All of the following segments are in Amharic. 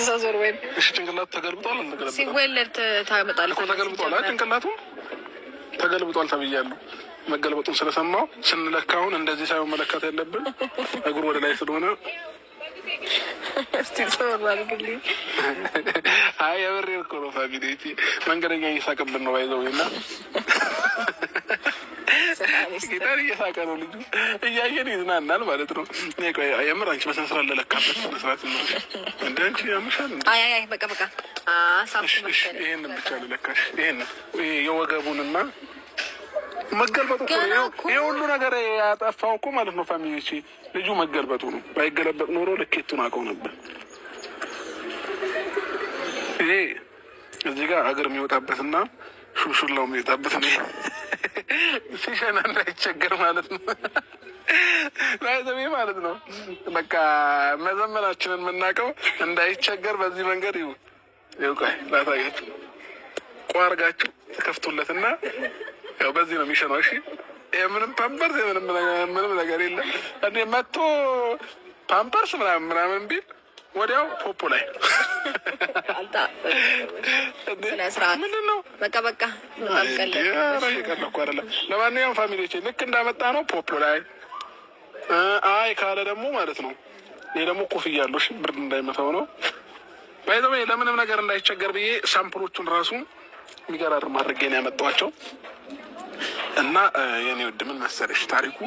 ተሳዞር ወይ እሺ ጭንቅላቱ ተገልብጧል። እንገለበጣለን ሲወለድ ታመጣለህ እኮ ተገልብጧል። ጭንቅላቱ ተገልብጧል ተብያለሁ። መገልበጡን ስለሰማው ስንለካውን እንደዚህ ሳይሆን መለካት ያለብን እግሩ ወደ ላይ ስለሆነ እስቲ ተወራልግልኝ። አይ የብሬ እኮ ነው ፋሚሊ መንገደኛ እየሳቀብን ነው ባይዘውና ጌታን እየሳቀ ነው ልጁ እያየን ይዝናናል ማለት ነው። የምር አንቺ በስነ ስርዓት ለለካበት ስነ ስርዓት እንደ አንቺ ያምሻል። አይ በቃ ይሄንን ብቻ ልለካሽ። ይሄንን የወገቡንና መገልበጡ ይሄ ሁሉ ነገር ያጠፋው እኮ ማለት ነው ፋሚሊዎቼ ልጁ መገልበጡ ነው። ባይገለበጥ ኖሮ ልኬቱን አውቀው ነበር። ይሄ እዚህ ጋር እግር የሚወጣበትና ሹልሹላው የሚወጣበት ነው። ሲሸና እንዳይቸገር ማለት ነው። ላይዘቤ ማለት ነው። በቃ መዘመናችንን የምናውቀው እንዳይቸገር በዚህ መንገድ ይውቃይ ላሳያችሁ። ቋርጋችሁ ተከፍቶለትና ያው በዚህ ነው የሚሸነው። እሺ ምንም ፓምፐርስ ምንም ነገር የለም። እኔ መጥቶ ፓምፐርስ ምናምን ቢል ወዲያው ፖፖ ላይ ምንድን ነው በቃ ቀለኩ አይደለም። ለማንኛውም ፋሚሊዎቼ ልክ እንዳመጣ ነው ፖፖ ላይ አይ ካለ ደግሞ ማለት ነው። ይሄ ደግሞ ኮፍያ አለው ብርድ እንዳይመታው ነው። ባይዘው ለምንም ነገር እንዳይቸገር ብዬ ሳምፕሎቹን ራሱ የሚገራርም አድርጌ ነው ያመጣኋቸው። እና የኔ ውድ ምን መሰለሽ ታሪኩ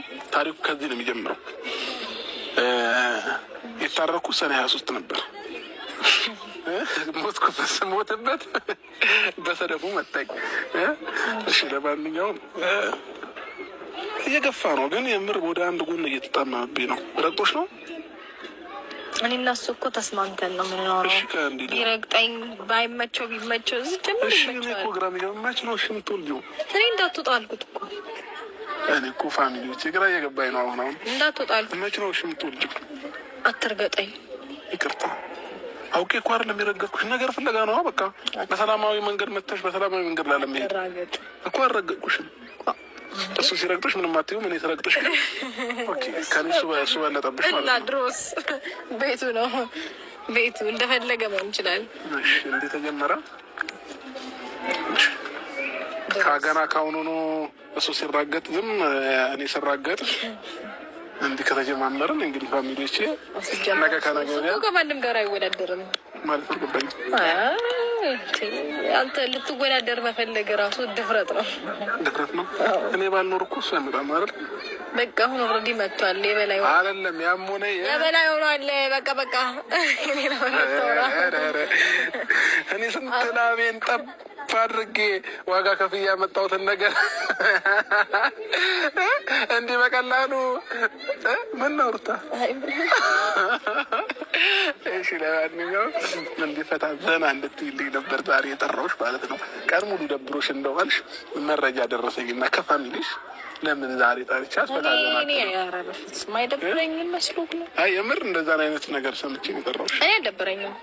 ከዚህ ነው የሚጀምረው። የታረኩ ሰኔ 23 ነበር። ሞትበት በሰደፉ መታኝ። እሺ ለማንኛውም እየገፋ ነው፣ ግን የምር ወደ አንድ ጎን እየተጣመመብኝ ነው። ረግጦሽ ነው። እኔ እና እሱ እኮ ተስማምተን ነው የምንኖረው። ቢረግጠኝ ባይመቸው ቢመቸው እዚህ ጀምር እኮ ግራ የሚገባች ነው። እሺ የምትወልጂው እኔ እንዳትወጣ አልኩት እኮ። እኔ እኮ ፋሚሊዎች ግራ እየገባኝ ነው። አሁን እንዳትወጣ አልኩት። መች ነው እሺ የምትወልጂው? አትርገጠኝ። ይቅርታ አውቄ እኮ አይደለም የረገጥኩሽ። ነገር ፍለጋ ነው። በቃ በሰላማዊ መንገድ መጥተሽ በሰላማዊ መንገድ ላለመሄድ እኮ አልረገጥኩሽም። እሱ ሲረግጥሽ ምንም አትይው። ምን የተረግጥሽ ግን ኦኬ ከኔ እሱ በለጠብሽ ማለት ነው። ድሮስ ቤቱ ነው ቤቱ እንደፈለገ መሆን ይችላል። እሺ እንዴት ተጀመረ? ከገና ካሁኑ ነው እሱ ሲራገጥ ዝም እኔ ስራገጥ እንዲህ ከተጀማመርን እንግዲህ ፋሚሊዎቼ ነገ ከነገ ወዲያ ከማንም ጋር አይወዳደርም ማለት አልገባኝም። አንተ ልትወዳደር መፈለግ ራሱ ድፍረት ነው። እኔ ባልኖር እኮ እሱ አይመጣም አይደል? በቃ አሁን ኦልሬዲ መጥቷል። የበላይ አይደለም ያም ሆነ የበላይ ሆኗል። በቃ እኔ ስንት ላቤን ጠብ አድርጌ ዋጋ ከፍዬ ያመጣሁትን ነገር እንዲህ በቀላሉ ምን ነው ሩታ? እሺ ለማንኛውም እንዲፈታ ዘና እንድትይልኝ ነበር ዛሬ የጠራሁሽ ማለት ነው። ቀን ሙሉ ደብሮሽ እንደዋልሽ መረጃ ደረሰኝና ከፋሚሊሽ ለምን ዛሬ ጠርቻ ማይደብረኝ መስሎክ ነው። አይ የምር እንደዛን አይነት ነገር ሰምቼ ነው የጠራሁሽ። እኔ አልደበረኝም።